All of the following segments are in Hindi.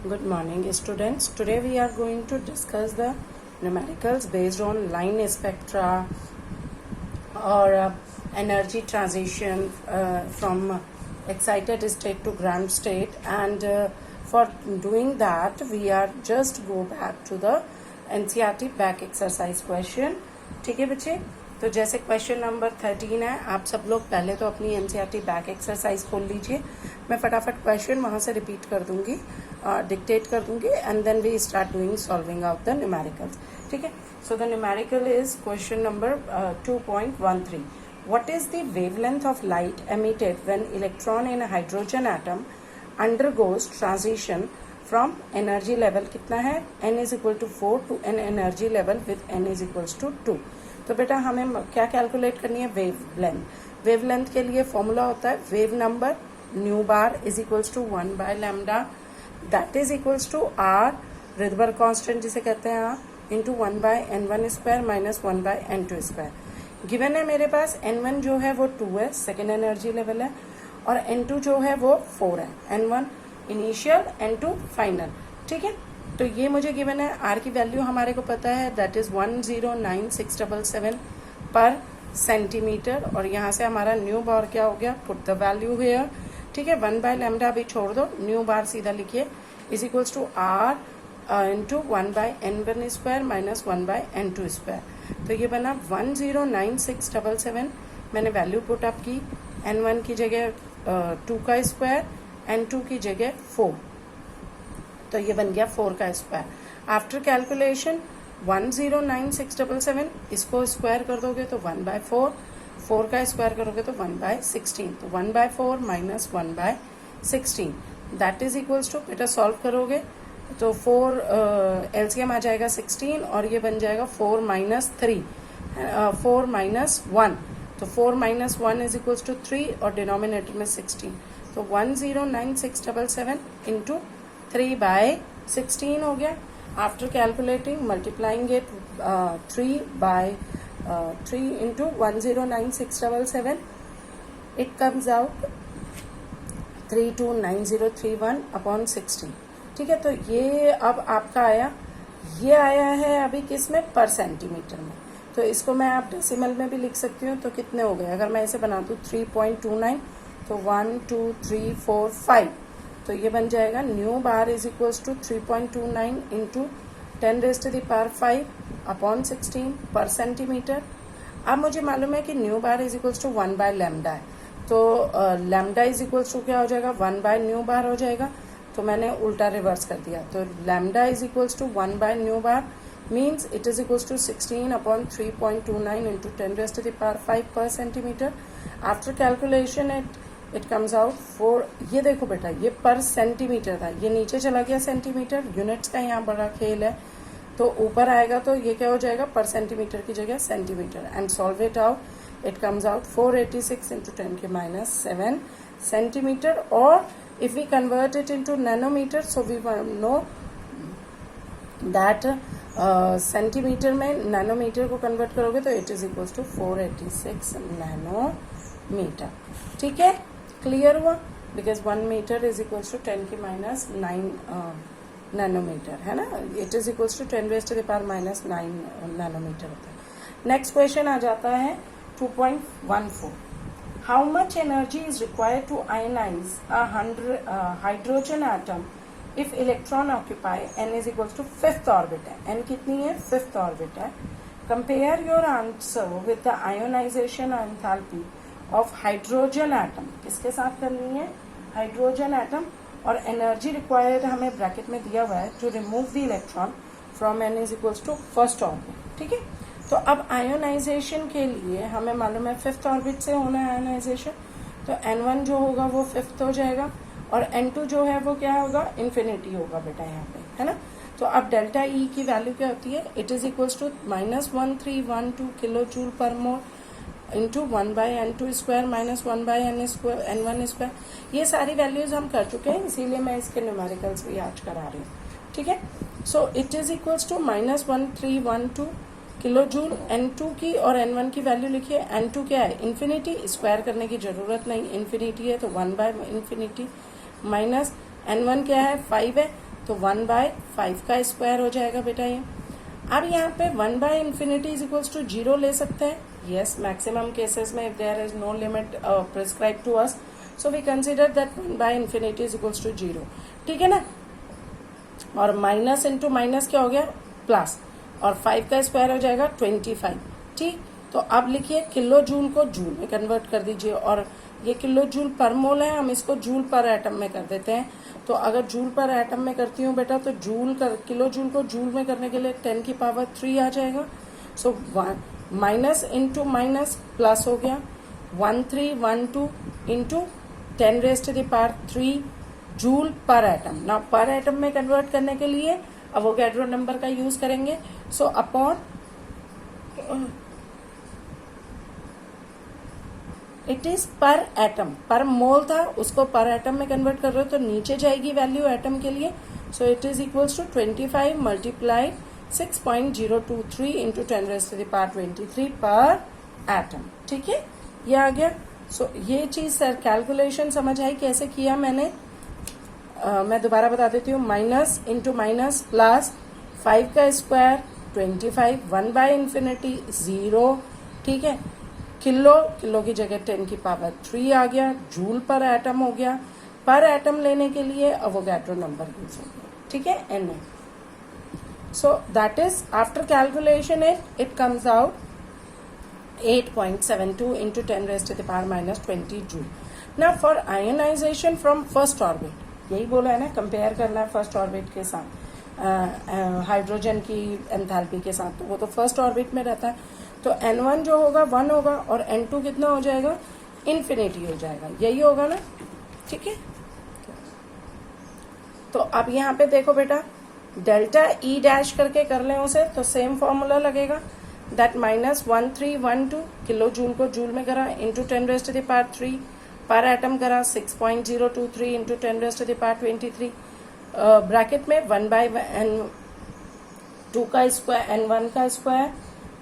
Good morning, students. Today we are going to discuss the numericals based on line spectra or energy transition from excited state to ground state, and for doing that we are just go back to the NCERT back exercise question. ठीक है बच्चे, तो जैसे क्वेश्चन नंबर 13 है, आप सब लोग पहले तो अपनी एनसीईआरटी बैक एक्सरसाइज खोल लीजिए. मैं फटाफट क्वेश्चन वहां से रिपीट कर दूंगी, डिक्टेट कर दूंगी, and then we start doing solving out the numericals. ठीक है, so the numerical is question number 2.13. What is the wavelength of light emitted when electron in hydrogen atom undergoes transition from energy level कितना है, n is equal to 4 to an energy level with n is equal to 2. तो बेटा हमें क्या कैलकुलेट करनी है, वेव लेंथ. वेव लेंथ के लिए फॉर्मूला होता है wave number nu bar is equals to 1 by lambda, that is equals to R Rydberg constant जिसे कहते हैं आप, into 1 by n1 square minus 1 by n2 square. Given है मेरे पास n1 जो है वो 2 है, सेकेंड एनर्जी लेवल है, और n2 जो है वो 4 है. n1 initial, n2 final. ठीक है, तो ये मुझे गिवन है. आर की वैल्यू हमारे को पता है, दैट इज 109677 पर सेंटीमीटर, और यहाँ से हमारा न्यू बार क्या हो गया, पुट द वैल्यू हियर. ठीक है, 1 बाय लैम्डा अभी छोड़ दो, न्यू बार सीधा लिखिए, is equals to R into 1 by n1 square minus 1 by n2 square. तो ये बना 109677. मैंने वैल्यू पुट अप की, n1 की जगह 2 का स्क्वायर, n2 की जगह 4, तो ये बन गया 4 का स्क्वायर. आफ्टर कैलकुलेशन 109677, इसको स्क्वायर कर दोगे तो 1 बाय 4, 4 का स्क्वायर करोगे तो 1 बाय 16, तो 1 by 4 minus 1 by 16, that is equals to, बेटा सॉल्व करोगे तो 4 एलसीएम आ जाएगा 16, और ये बन जाएगा 4 माइनस 3, 4 माइनस 1, तो 4 माइनस 1 इज इक्वल्स टू 3, और डिनोमिनेटर में 16, तो 109677 इंटू 3 बाय 16 हो गया. After calculating multiplying it 3 by 3 into 109677, it comes out 329031 upon 16. ठीक है, तो ये अब आपका आया, ये आया है अभी किस में, पर सेंटीमीटर में. तो इसको मैं आप डेसिमल में भी लिख सकती हूँ, तो कितने हो गए, अगर मैं इसे बना दूँ 3.29, तो 1 2 3 4 5, तो ये बन जाएगा nu bar is equals to 3.29 into 10 raise to the power 5 upon 16 per centimetre. अब मुझे मालूम है कि nu bar is equals to 1 by lambda है, तो लैम्डा इज इक्वल्स टू क्या हो जाएगा, 1 बाय न्यू बार हो जाएगा. तो मैंने उल्टा रिवर्स कर दिया, तो lambda is equals to 1 by nu bar means it is equals to 16 upon 3.29 into 10 raise to the power 5 per centimetre. After calculation it comes out 4. ये देखो बेटा, ये पर सेंटीमीटर था, ये नीचे चला गया सेंटीमीटर, यूनिट्स का यहाँ बड़ा खेल है, तो ऊपर आएगा तो ये क्या हो जाएगा, पर सेंटीमीटर की जगह centimetre. And solve it out, it comes out 486 into 10 के माइनस 7 सेंटीमीटर. और if we convert it into nanometre, so we know that centimetre में नैनोमीटर को कन्वर्ट करोगे तो it is equal to 486 nanometre. ठीक है, क्लियर हुआ, because 1 metre is equals to 10 की माइनस 9 नैनोमीटर है ना, it is equals to 10 raise to the power minus 9 nanometre होता है. नेक्स्ट क्वेश्चन आ जाता है 2.14. How much energy is required to ionize a hydrogen atom if electron occupy n is equals to 5th orbit है. n कितनी है, 5th ऑर्बिट है. Compare your answer with the ionization enthalpy of hydrogen atom. किसके साथ करनी है, हाइड्रोजन एटम. और एनर्जी रिक्वायर्ड हमें ब्रैकेट में दिया हुआ है to remove the electron from n is equals to 1st orbit. ठीक है, तो अब आयोनाइजेशन के लिए हमें मालूम है 5th ऑर्बिट से होना है आयोनाइजेशन, तो n1 जो होगा वो 5th हो जाएगा, और n2 जो है वो क्या होगा, इन्फिनिटी होगा बेटा यहाँ पे, है ना. तो अब डेल्टा ई की वैल्यू क्या होती है, it is equals to -1312 kilo joule per mole into 1 by n2 square minus 1 by n1 square. ये सारी वैल्यूज हम कर चुके हैं, इसीलिए मैं इसके न्यूमेरिकल्स भी आज करा रही हूँ. ठीक है, so it is equals to -1312 kilo joule. n2 की और n1 की वैल्यू लिखिए. n2 क्या है, इन्फिनिटी, स्क्वायर करने की जरूरत नहीं, इन्फिनिटी है तो 1 बाय इन्फिनिटी, माइनस n1 क्या है, 5 है, तो 1/5 का स्क्वायर हो जाएगा बेटा ये। अब यहाँ पे 1/infinity इज इक्वल्स टू 0 ले सकते हैं। यस, मैक्सिमम केसेस में if there is no limit prescribe to us, so we consider that 1/infinity is equals to 0। ठीक है ना। और माइनस इंटू माइनस क्या हो गया, प्लस, और 5 का स्क्वायर हो जाएगा 25। ठीक, तो अब लिखिए किलो जूल को जूल में कन्वर्ट कर दीजिए, और ये किलो जूल पर मोल है, हम इसको जूल पर एटम में कर देते हैं। तो अगर जूल पर एटम में करती हूँ बेटा, तो किलो जूल को जूल में करने के लिए 10 की पावर 3 आ जाएगा। So minus into minus plus हो गया, 1312 into 10 raised to the power 3 joule per atom. ना पर एटम में कन्वर्ट करने के लिए अवोगाड्रो नंबर का यूज करेंगे। सो अपॉन इट इज पर एटम, पर मोल था उसको पर एटम में कन्वर्ट कर रहे हो तो नीचे जाएगी वैल्यू एटम के लिए। So it is equals to 25 multiply 6.023 into 10 raised to the power 23 per atom. ठीक है, ये आ गया। सो ये चीज सर कैलकुलेशन समझ आई कैसे किया मैंने। मैं दोबारा बता देती हूँ, माइनस इंटू माइनस प्लस 5 का स्क्वायर 25, 1/infinity 0। ठीक है, किलो की जगह 10 की पावर 3 आ गया, जूल पर एटम हो गया। पर एटम लेने के लिए अवोगाड्रो नंबर यूज हो गया। ठीक है, एन। So that is after calculation it comes out 8.72 into 10 raised to the power -20 joule. Now for ionization from first orbit, यही बोला है ना, कंपेयर करना है फर्स्ट ऑर्बिट के साथ हाइड्रोजन की एंथैल्पी के साथ, तो वो तो फर्स्ट ऑर्बिट में रहता है। तो N1 जो होगा 1 होगा और N2 कितना हो जाएगा, इन्फिनिटी हो जाएगा, यही होगा ना। ठीक है, तो अब यहाँ पे देखो बेटा, डेल्टा ई डैश करके कर लें उसे तो सेम फॉर्मूला लगेगा, दैट -1312 किलो जूल को जूल में करा into 10 raised to the power 3 per atom करा 6.023 into 10 raised to the power 23 bracket में 1/N2 का स्क्वायर, N1 का स्क्वायर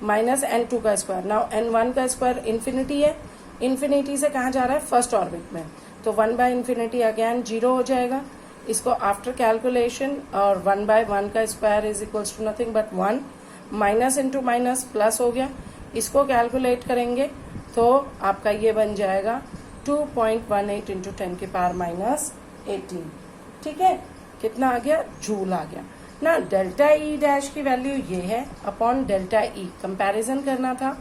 माइनस N2 का स्क्वायर। नाउ N1 का स्क्वायर इन्फिनिटी है, इन्फिनिटी से कहाँ जा रहा है, फर्स्ट ऑर्बिट में, तो 1/infinity अगेन 0 हो जाएगा। इसको आफ्टर कैलकुलेशन, और 1/1 का square is equals to nothing but 1, minus into minus plus हो गया। इसको कैलकुलेट करेंगे तो आपका ये बन जाएगा 2.18 इंटू 10 की पावर -18। ठीक है, कितना आ गया, जूल आ गया ना। डेल्टा ई डैश की वैल्यू ये है अपॉन डेल्टा ई, कंपैरिजन करना था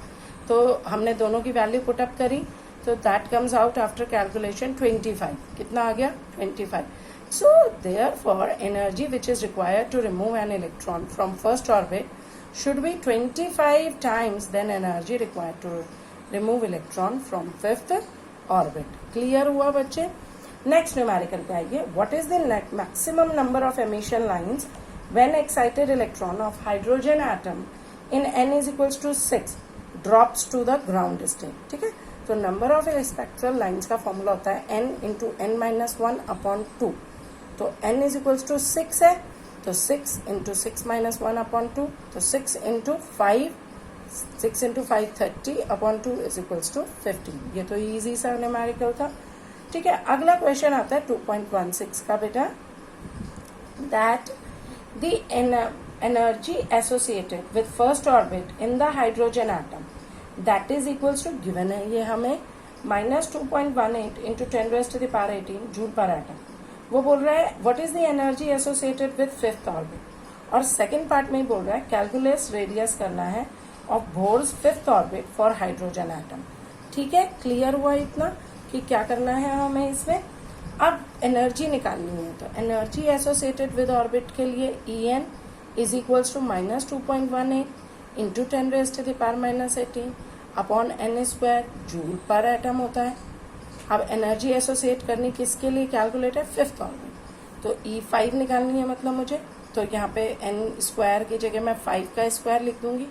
तो हमने दोनों की वैल्यू पुटअप करी, तो that comes out after calculation 25। कितना आ गया, 25। So therefore energy which is required to remove an electron from first orbit should be 25 times than energy required to remove electron from fifth orbit. Clear हुआ बच्चे। नेक्स्ट न्यूमेरिकल पे आइए, what is the maximum number of emission lines when excited electron of hydrogen atom in n is equals to 6 drops to the ground state. ठीक है, तो नंबर ऑफ स्पेक्ट्रल लाइंस का फॉर्मूला होता है n इंटू n-1/2। तो n इज इक्वल्स टू 6 है, तो 6 इंटू 6-1/2, तो 6 इंटू 5 30/2 इज इक्वल्स टू 15। ये तो इजी सा न्यूमेरिकल था। ठीक है, अगला क्वेश्चन आता है 2.16 का बेटा, that the energy associated with first orbit in the hydrogen atom that is equals to given है ये हमें -2.18 into 10 raised to the power 18 joule per atom. वो बोल रहा है what is the energy associated with fifth orbit, और सेकेंड पार्ट में ही बोल रहा है कैलकुलेट रेडियस करना है of bourse fifth orbit for hydrogen atom. ठीक है, क्लियर हुआ इतना कि क्या करना है हमें इसमें। अब एनर्जी निकालनी है, तो एनर्जी एसोसिएटेड विद ऑर्बिट के लिए En is equals to -2.18 into 10 raised to the power -18 upon n square joule per atom होता है। अब एनर्जी एसोसिएट करनी किसके लिए, कैलकुलेट है फिफ्थ ऑर्बिट, तो E5 निकालनी है मतलब मुझे। तो यहाँ पे n स्क्वायर की जगह मैं 5 का स्क्वायर लिख दूंगी,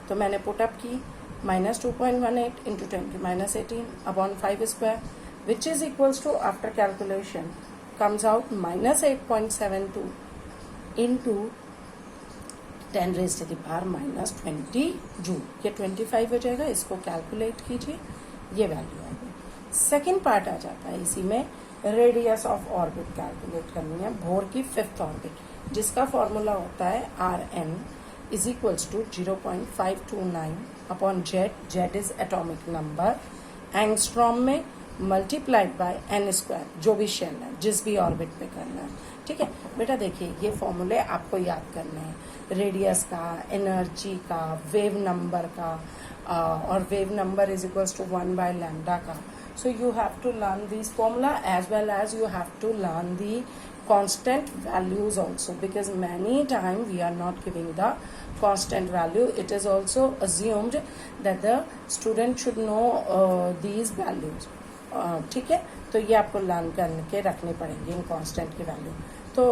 तो मैंने पुटअप की -2.18 इंटू 10 की -18 upon 5 square which is equals to after calculation comes out -8.72 into 10 raised to the power -20 joule. ये 25 हो जाएगा, इसको कैलकुलेट कीजिए, ये वैल्यू आएगी। सेकेंड पार्ट आ जाता है इसी में, रेडियस ऑफ ऑर्बिट कैलकुलेट करनी है भोर की फिफ्थ ऑर्बिट। जिसका फॉर्मूला होता है r n is equals to 0.529 upon Z, Z is atomic number, angstrom में मल्टीप्लाइड बाय एन स्क्वायर, जो भी शेल है, जिस भी ऑर्बिट पे करना है। ठीक है बेटा, देखिए ये फॉर्मूले आपको याद करने हैं, रेडियस का, एनर्जी का, वेव नंबर का, और wave number is equals to 1 by lambda का. So you have to learn these formula as well as you have to learn the constant values also, because many time we are not giving the constant value. It is also assumed that the student should know these values. ठीक है, तो ये आपको लर्न करके रखने पड़ेंगे इन कांस्टेंट की वैल्यू. तो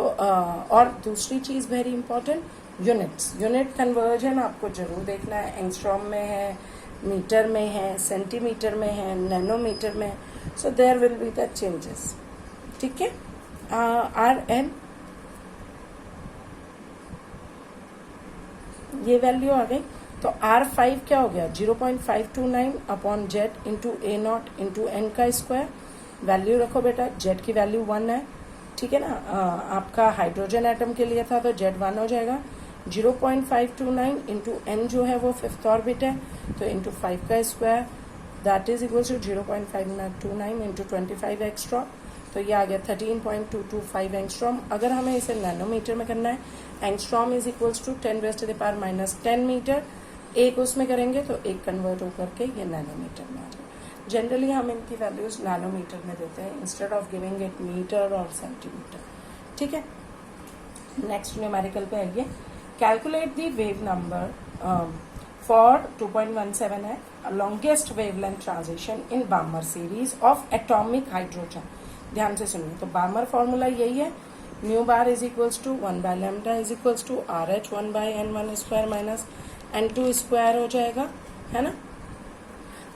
और दूसरी चीज very important, units. Unit conversion आपको जरूर देखना है. एंगस्ट्रॉम में है, मीटर में है, सेंटीमीटर में है, नैनोमीटर में. So there will be the changes. ठीक है, आर एन ये वैल्यू आ गई. तो R5 क्या हो गया, 0.529 upon Z into a naught into n का स्क्वायर. वैल्यू रखो बेटा, जेड की वैल्यू 1 है. ठीक है ना, आपका हाइड्रोजन एटम के लिए था तो जेड 1 हो जाएगा. 0.529 इंटू एन जो है वो 5th ऑर्बिट है, तो इंटू 5 का square, that is equal to 0.529 into 25 extra. तो ये आ गया 13.225 एंगस्ट्रॉम. अगर हमें इसे नैनोमीटर में करना है, angstrom is equals to 10⁻⁻10 metre. एक उसमें करेंगे तो एक कन्वर्ट होकर के ये नैनोमीटर में आ जाए. जनरली हम इनकी वैल्यूज नैनोमीटर में देते हैं instead of giving it metre और सेंटीमीटर. ठीक है, नेक्स्ट न्यूमेरिकल पे आइए. Calculate the wave number for 2.17 है longest wavelength transition in Balmer series of atomic hydrogen. ध्यान से सुनिए, तो बार्मर फॉर्मूला यही है, nu bar is equals to 1 by lambda is equals to R H 1 by n1 square minus n2 square हो जाएगा, है ना.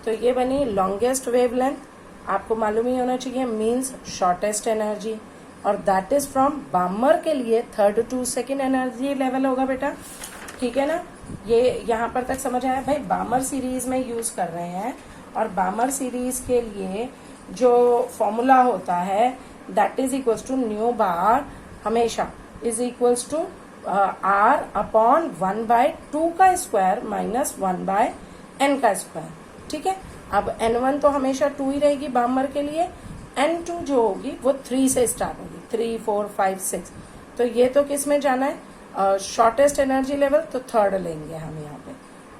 तो ये बनी लॉन्गेस्ट वेवलेंथ. आपको मालूम ही होना चाहिए मीन्स शॉर्टेस्ट एनर्जी, और दैट इज फ्रॉम बार्मर के लिए 3rd to 2nd energy level होगा बेटा. ठीक है ना, ये यहाँ पर तक समझ आया भाई. बार्मर सीरीज में यूज कर रहे हैं, और बार्मर सीरीज के लिए जो फॉर्मूला होता है that is equals to nu bar हमेशा is equals to R upon 1 by 2 का स्क्वायर माइनस 1 by n का स्क्वायर. ठीक है, अब n1 तो हमेशा 2 ही रहेगी बार्मर के लिए, n2 जो होगी वो 3 से स्टार्ट होगी, 3, 4, 5, 6. तो ये तो किस में जाना है, शॉर्टेस्ट एनर्जी लेवल, तो 3rd लेंगे हम यहाँ पे.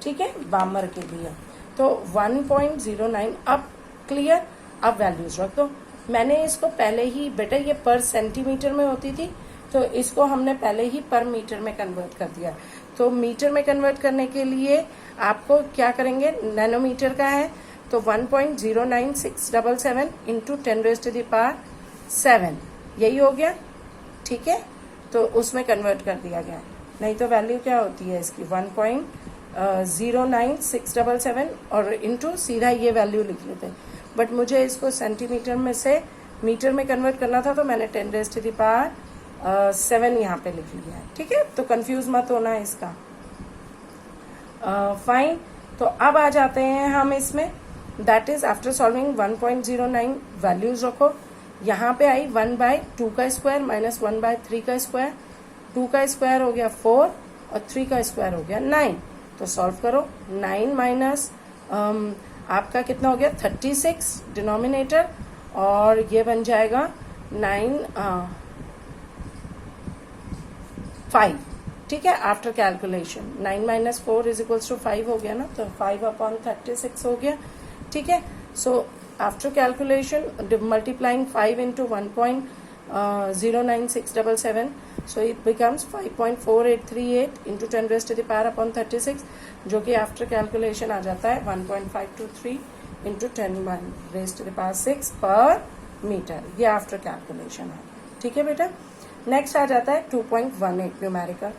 ठीक है, बार्मर के लिए तो 1.09. अब क्लियर, अब वैल्यूज रख दो. मैंने इसको पहले ही बेटा, ये पर सेंटीमीटर में होती थी, तो इसको हमने पहले ही पर मीटर में कन्वर्ट कर दिया. तो मीटर में कन्वर्ट करने के लिए आपको क्या करेंगे, नैनोमीटर का है तो 1.09677 इंटू 10⁻⁷ यही हो गया. ठीक है, तो उसमें कन्वर्ट कर दिया गया. नहीं तो वैल्यू क्या होती है इसकी 1.09677 और इंटू सीधा ये वैल्यू लिख लेते हैं. बट मुझे इसको सेंटीमीटर में से मीटर में कन्वर्ट करना था, तो मैंने 10⁻⁷ यहाँ पे लिख लिया है. ठीक है, तो कंफ्यूज मत होना इसका. फाइन. तो अब आ जाते हैं हम इसमें, that is after solving 1.09 values रखो. यहाँ पे आई 1 by 2 का स्क्वायर माइनस 1 by 3 का स्क्वायर. 2 का स्क्वायर हो गया 4 और 3 का स्क्वायर हो गया 9. तो सॉल्व करो. 9 माइनस आपका कितना हो गया 36 डिनोमिनेटर, और ये बन जाएगा 5. ठीक है, after calculation 9 minus 4 is equals to 5 हो गया ना, तो 5 अपॉन 36 हो गया. ठीक है, so after calculation multiplying 5 into 1.09677, so it becomes 5.4838 into 10⁻⁻36, जो कि आफ्टर कैलकुलेशन आ जाता है 1.523 into 10⁻⁶ पर मीटर. ये आफ्टर कैलकुलेशन है. ठीक है बेटा, नेक्स्ट आ जाता है 2.18 न्यूमेरिकल.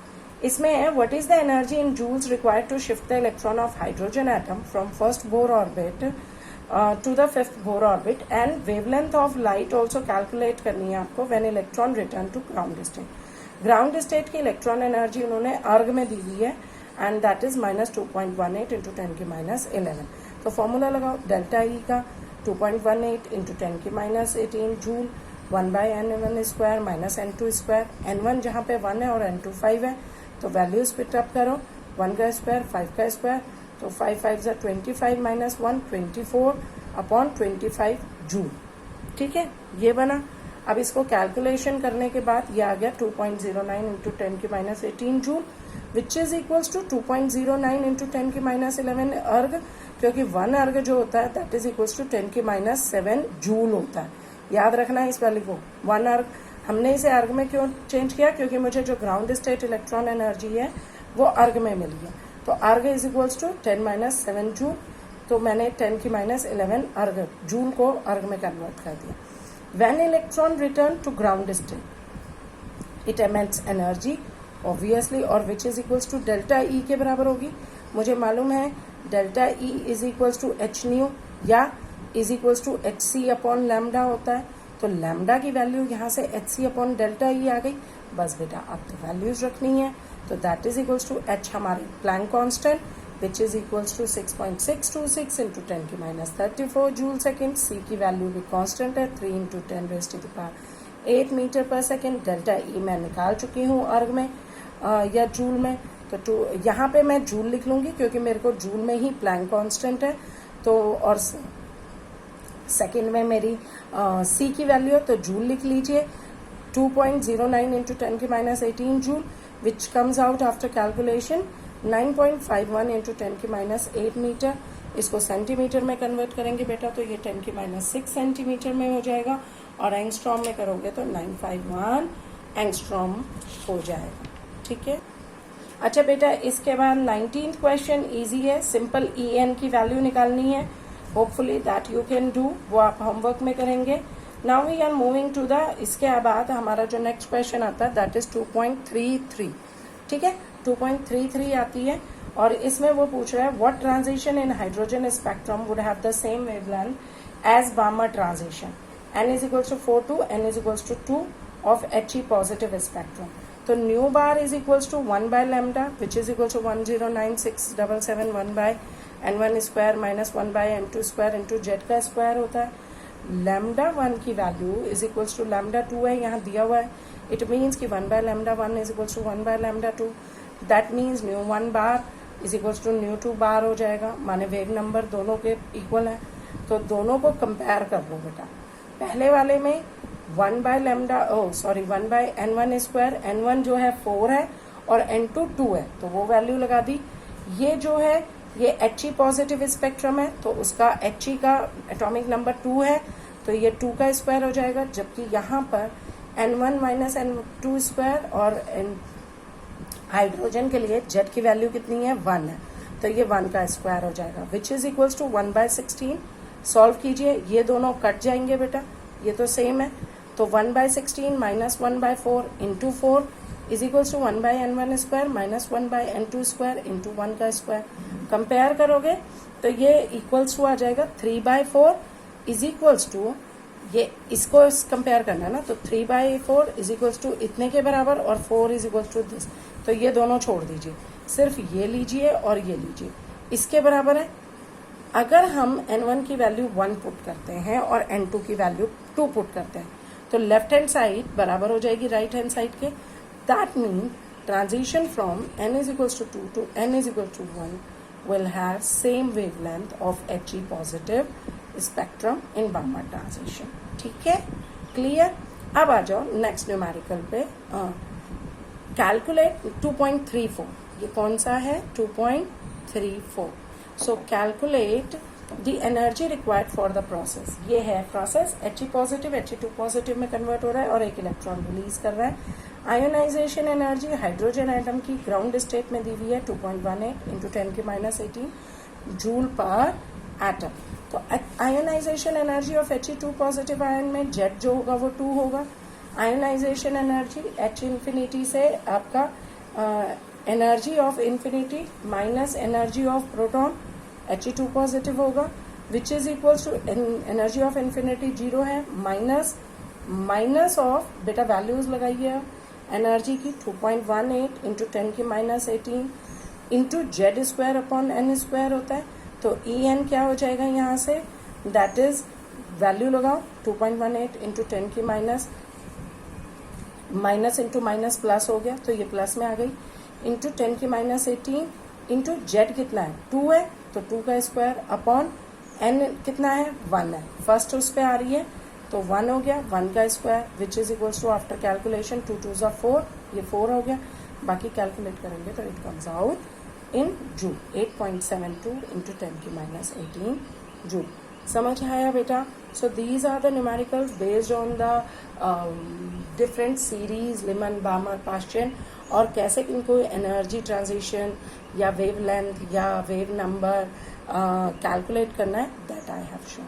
इसमें है what is the energy in joules required to shift the electron of hydrogen atom from first Bohr orbit to the 5th Bohr orbit, and wavelength of light also calculate करनी है आपको when electron return to ground state. Ground state की इलेक्ट्रॉन एनर्जी उन्होंने अर्ग में दी हुई है, एंड दैट इज -2.18 इंटू 10⁻11. तो फॉर्मूला लगाओ डेल्टा ई का 2.18 into 10⁻18 joule 1 by n1 square minus n2 square, n1 जहाँ पे 1 है और n2 5 है, तो वैल्यूज पिटअप करो, 1 का स्क्वायर 5 का स्क्वायर, तो 5 5 ज़ा 25 माइनस 1 24 अपॉन 25 जूल। ठीक है, ये बना। अब इसको कैलकुलेशन करने के बाद ये आ गया 2.09 इंटू 10 की minus 18 joule, which is equals to 2.09 into 10 की माइनस 11 अर्ग, क्योंकि 1 अर्ग जो होता है दैट इज इक्वल्स टू 10 की माइनस 7 जूल होता है। याद रखना है इस वैल्यू को, 1 अर्ग। हमने इसे अर्ग में क्यों चेंज किया, क्योंकि मुझे जो ग्राउंड स्टेट इलेक्ट्रॉन एनर्जी है वो अर्ग में मिल गया, तो erg is equals to 10 minus 7 joule, तो मैंने 10 की माइनस 11 अर्ग जूल को अर्ग में कन्वर्ट कर दिया। When electron return to ground state, it emits energy obviously, और which is equals to delta E के बराबर होगी। मुझे मालूम है delta E is equals to h new या is equals to h c upon lambda होता है, तो लैम्डा की वैल्यू यहाँ से h c upon delta E आ गई। बस बेटा अब तो वैल्यूज रखनी है, तो that is equals to h हमारी Planck constant which is equals to 6.626 into 10 की माइनस 34 जूल सेकेंड। सी की वैल्यू भी कांस्टेंट है 3 into 10 raise to the power 8 metre per second. Delta E मैं निकाल चुकी हूँ अर्ग में या जूल में, तो यहाँ पे मैं जूल लिख लूँगी क्योंकि मेरे को जूल में ही प्लैंक कांस्टेंट है, तो और सेकेंड में मेरी सी की वैल्यू है, तो जूल लिख लीजिए 2.09 इंटू 10 की minus 18 joule, which comes out after calculation 9.51 into 10 की माइनस 8 मीटर। इसको सेंटीमीटर में कन्वर्ट करेंगे बेटा, तो ये 10 की माइनस 6 सेंटीमीटर में हो जाएगा, और एंगस्ट्रॉम में करोगे तो 951 एंगस्ट्रॉम हो जाएगा। ठीक है, अच्छा बेटा इसके बाद 19th क्वेश्चन इजी है, सिंपल ई एन की वैल्यू निकालनी है। Hopefully that you can do, वो आप होमवर्क में करेंगे। Now we are moving to the, इसके बाद हमारा जो नेक्स्ट क्वेश्चन आता है दैट इज 2.33। ठीक है, 2.33 आती है, और इसमें वो पूछ रहा है what transition in hydrogen spectrum would have the same wavelength as Balmer transition, n is equals to 4 to n is equals to 2 of He positive spectrum. तो nu bar is equals to 1 by lambda which is equals to 1096771 by n1 square minus 1 by n2 square into Z का स्क्वायर होता है। लैम्डा 1 की value is equals to lambda 2 है, यहाँ दिया हुआ है। इट मीन्स कि 1 by lambda 1 is equals to 1 by lambda 2, that means nu 1 bar is equals to nu 2 bar हो जाएगा, माने वेव नंबर दोनों के इक्वल है। तो दोनों को कंपेयर कर लो बेटा। पहले वाले में 1 by lambda 1 by n1 square, n1 जो है 4 है और n2 2 है, तो वो वैल्यू लगा दी। ये जो है ये He पॉजिटिव स्पेक्ट्रम है, तो उसका He का एटॉमिक नंबर 2 है, तो ये 2 का स्क्वायर हो जाएगा, जबकि यहाँ पर n1 माइनस n2 स्क्वायर, और हाइड्रोजन के लिए जेड की वैल्यू कितनी है 1 है, तो ये 1 का स्क्वायर हो जाएगा, which is equals to 1 by 16। Solve कीजिए, ये दोनों कट जाएंगे बेटा, ये तो सेम है, तो 1 by 16 minus 1 by 4 into 4 is equals to 1 by n1 square minus 1 by n2 square into 1 का स्क्वायर। कंपेयर करोगे तो ये इक्वल्स टू आ जाएगा 3 बाय 4 इज इक्वल्स टू, ये इसको कंपेयर करना है ना, तो 3 बाय 4 इज इक्वल्स टू इतने के बराबर, और 4 इज इक्वल्स टू दिस, तो ये दोनों छोड़ दीजिए, सिर्फ ये लीजिए और ये लीजिए, इसके बराबर है। अगर हम n1 की वैल्यू 1 पुट करते हैं और n2 की वैल्यू 2 पुट करते हैं, तो लेफ्ट हैंड साइड बराबर हो जाएगी राइट हैंड साइड के। That mean transition from n is equals to 2 to n is equal to 1 will have same wavelength of He positive spectrum in Balmer transition। ठीक है, क्लियर। अब आ जाओ नेक्स्ट न्यूमेरिकल पे। कैलकुलेट 2.34, ये कौन सा है 2.34। सो calculate the energy required for the process. ये है process, He positive He2 positive में कन्वर्ट हो रहा है और एक इलेक्ट्रॉन रिलीज कर रहा है। आयोनाइजेशन एनर्जी हाइड्रोजन एटम की ग्राउंड स्टेट में दी हुई है 2.18 इंटू 10 की माइनस 18 जूल पर एटम। तो ionization energy of He2 positive ion में जेड जो होगा वो 2 होगा। आयोनाइजेशन एनर्जी H इन्फिनिटी से आपका energy of infinity minus energy of proton He2 positive होगा, which is equals to energy of infinity 0 है, माइनस ऑफ बेटा वैल्यूज लगाइए एनर्जी की 2.18 इंटू 10 की minus 18 into Z square upon n square होता है। तो ई एन क्या हो जाएगा यहाँ से, दैट इज वैल्यू लगाओ 2.18 इंटू 10 की minus, minus into minus plus हो गया तो ये प्लस में आ गई, इंटू 10 की माइनस 18 इंटू जेड कितना है 2 है तो 2 का स्क्वायर अपॉन एन कितना है 1 है, फर्स्ट उस पे आ रही है तो 1 हो गया, 1 का square which is equals to after calculation 2 2 ज़ा 4, ये 4 हो गया, बाकी कैलकुलेट करेंगे तो it comes out in joule 8.72 into 10 की माइनस 18 जूल। समझ आया बेटा? So these are the numericals based on the different series Lyman Balmer Paschen, और कैसे इनको एनर्जी ट्रांजिशन या वेव लेंथ या वेव नंबर कैलकुलेट करना है दैट आई हैव शोन।